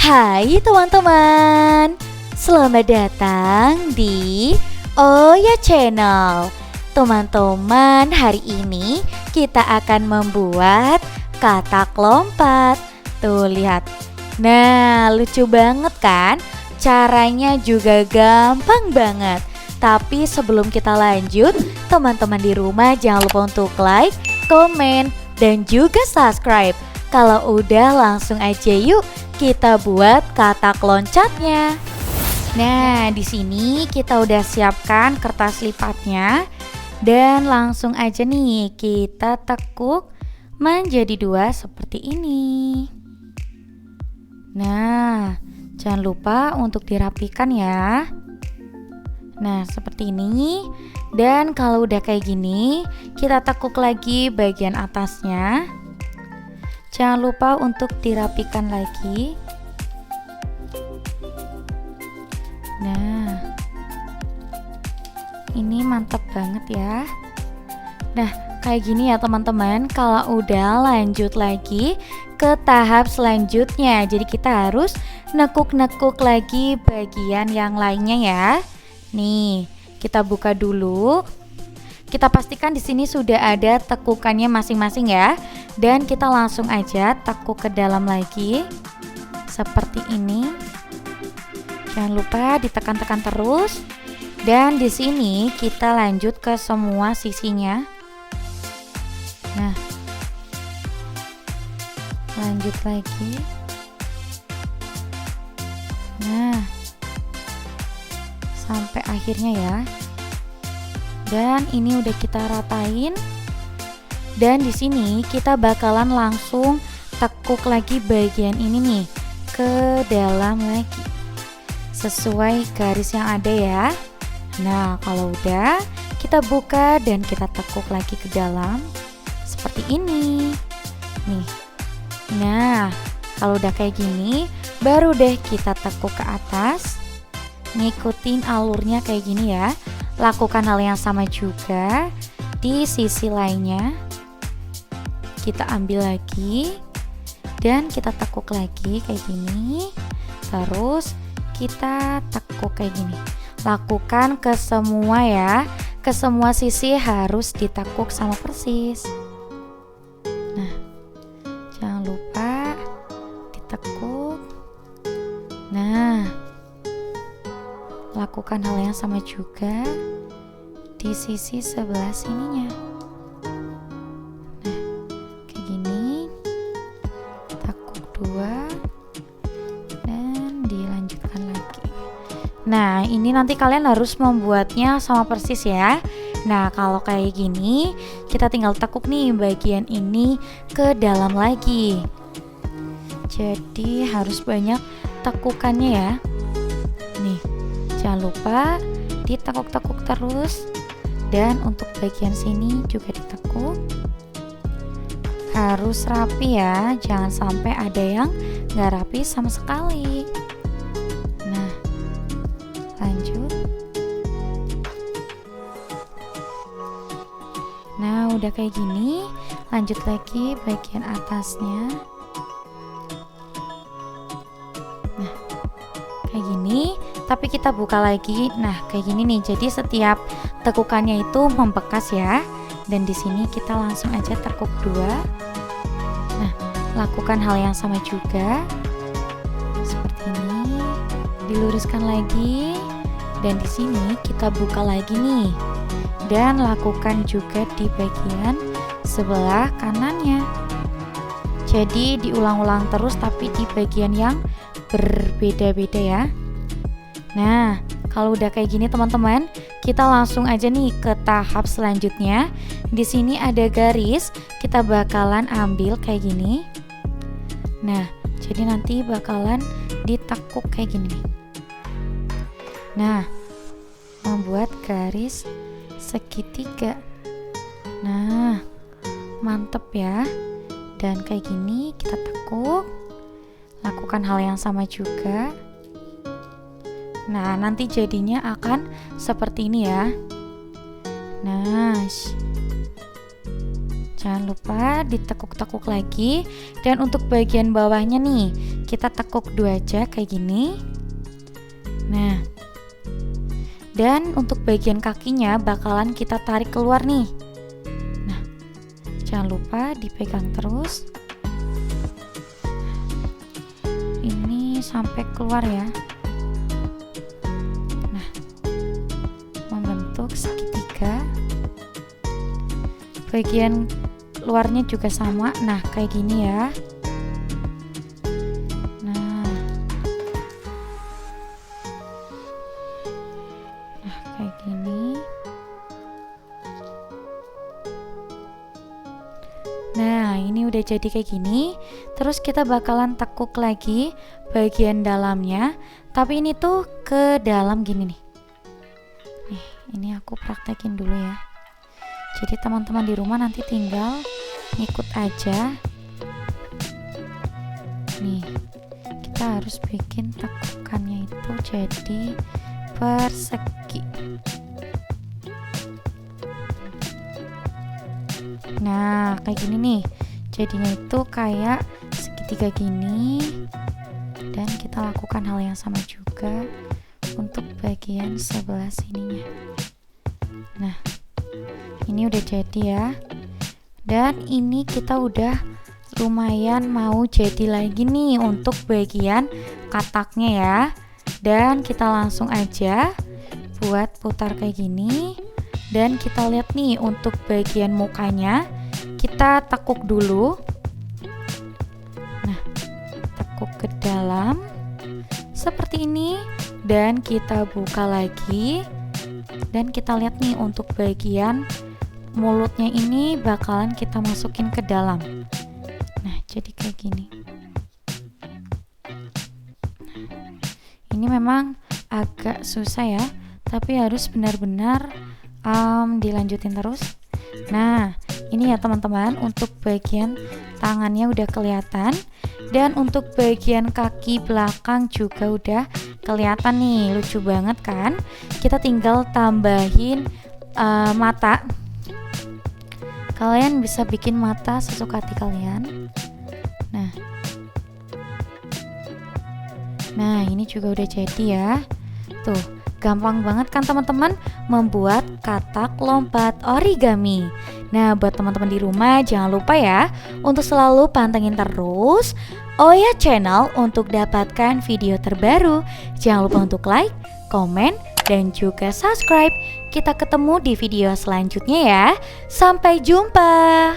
Hai teman-teman, selamat datang di Oya Channel. Teman-teman, hari ini kita akan membuat katak lompat. Tuh lihat. Nah, lucu banget kan? Caranya juga gampang banget. Tapi sebelum kita lanjut, teman-teman di rumah jangan lupa untuk like, komen, dan juga subscribe. Kalau udah, langsung aja yuk kita buat katak loncatnya. Nah, di sini kita udah siapkan kertas lipatnya dan langsung aja nih kita tekuk menjadi dua seperti ini. Nah, jangan lupa untuk dirapikan ya. Nah, seperti ini. Dan kalau udah kayak gini, kita tekuk lagi bagian atasnya. Jangan lupa untuk dirapikan lagi. Nah, ini mantap banget ya. Nah, kayak gini ya teman-teman. Kalau udah, lanjut lagi ke tahap selanjutnya. Jadi kita harus nekuk-nekuk lagi bagian yang lainnya ya. Nih, kita buka dulu. Kita pastikan di sini sudah ada tekukannya masing-masing ya. Dan kita langsung aja tekuk ke dalam lagi. Seperti ini. Jangan lupa ditekan-tekan terus. Dan di sini kita lanjut ke semua sisinya. Nah, lanjut lagi. Nah, sampai akhirnya ya. Dan ini udah kita ratain. Dan di sini kita bakalan langsung tekuk lagi bagian ini nih ke dalam lagi sesuai garis yang ada ya. Nah, kalau udah, kita buka dan kita tekuk lagi ke dalam seperti ini nih. Nah, kalau udah kayak gini, baru deh kita tekuk ke atas, ngikutin alurnya kayak gini ya. Lakukan hal yang sama juga di sisi lainnya. Kita ambil lagi dan kita tekuk lagi kayak gini. Terus kita tekuk kayak gini. Lakukan ke semua ya. Ke semua sisi harus ditekuk sama persis. Nah, jangan lupa ditekuk. Nah, lakukan hal yang sama juga di sisi sebelah sininya. Nah, kayak gini. Tekuk dua dan dilanjutkan lagi. Nah, ini nanti kalian harus membuatnya sama persis ya. Nah, kalau kayak gini, kita tinggal tekuk nih bagian ini ke dalam lagi. Jadi harus banyak tekukannya ya. Nih, jangan lupa ditekuk-tekuk terus. Dan untuk bagian sini juga ditekuk. Harus rapi ya, jangan sampai ada yang gak rapi sama sekali. Nah, lanjut. Nah, udah kayak gini, lanjut lagi bagian atasnya. Nah, kayak gini, tapi kita buka lagi. Nah, kayak gini nih. Jadi setiap tekukannya itu membekas ya. Dan di sini kita langsung aja tekuk dua. Nah, lakukan hal yang sama juga. Seperti ini. Diluruskan lagi. Dan di sini kita buka lagi nih. Dan lakukan juga di bagian sebelah kanannya. Jadi diulang-ulang terus tapi di bagian yang berbeda-beda ya. Nah, kalau udah kayak gini teman-teman, kita langsung aja nih ke tahap selanjutnya. Di sini ada garis, kita bakalan ambil kayak gini. Nah, jadi nanti bakalan ditekuk kayak gini nih. Nah, membuat garis segitiga. Nah, mantep ya. Dan kayak gini kita tekuk. Lakukan hal yang sama juga. Nah, nanti jadinya akan seperti ini ya. Nah, Jangan lupa ditekuk-tekuk lagi. Dan untuk bagian bawahnya nih, kita tekuk 2 aja kayak gini. Nah, dan untuk bagian kakinya bakalan kita tarik keluar nih. Nah, jangan lupa dipegang terus. Ini sampai keluar ya. Nah, membentuk segitiga. Bagian luarnya juga sama. Nah, kayak gini ya. Nah, kayak gini. Nah, ini udah jadi kayak gini. Terus kita bakalan tekuk lagi bagian dalamnya. Tapi ini tuh ke dalam gini nih. Nih, ini aku praktekin dulu ya. Jadi teman-teman di rumah nanti tinggal ngikut aja. Nih, kita harus bikin tekukannya itu jadi persegi. Nah, kayak gini nih. Jadinya itu kayak segitiga gini. Dan kita lakukan hal yang sama juga untuk bagian sebelah sininya. Nah, ini udah jadi ya. Dan ini kita udah lumayan mau jadi lagi nih untuk bagian kataknya ya. Dan kita langsung aja buat putar kayak gini. Dan kita lihat nih untuk bagian mukanya, kita tekuk dulu. Nah, tekuk ke dalam seperti ini. Dan kita buka lagi. Dan kita lihat nih untuk bagian mulutnya ini bakalan kita masukin ke dalam. Nah, jadi kayak gini. Ini memang agak susah ya, tapi harus benar-benar dilanjutin terus. Nah, ini ya teman-teman, untuk bagian tangannya udah kelihatan. Dan untuk bagian kaki belakang juga udah kelihatan nih. Lucu banget kan? Kita tinggal tambahin mata. Kalian bisa bikin mata sesuka hati kalian. Nah, ini juga udah jadi ya. Tuh, gampang banget kan teman-teman membuat katak lompat origami. Nah, buat teman-teman di rumah jangan lupa ya untuk selalu pantengin terus Oya Channel untuk dapatkan video terbaru. Jangan lupa untuk like, komen, dan juga subscribe. Kita ketemu di video selanjutnya ya. Sampai jumpa.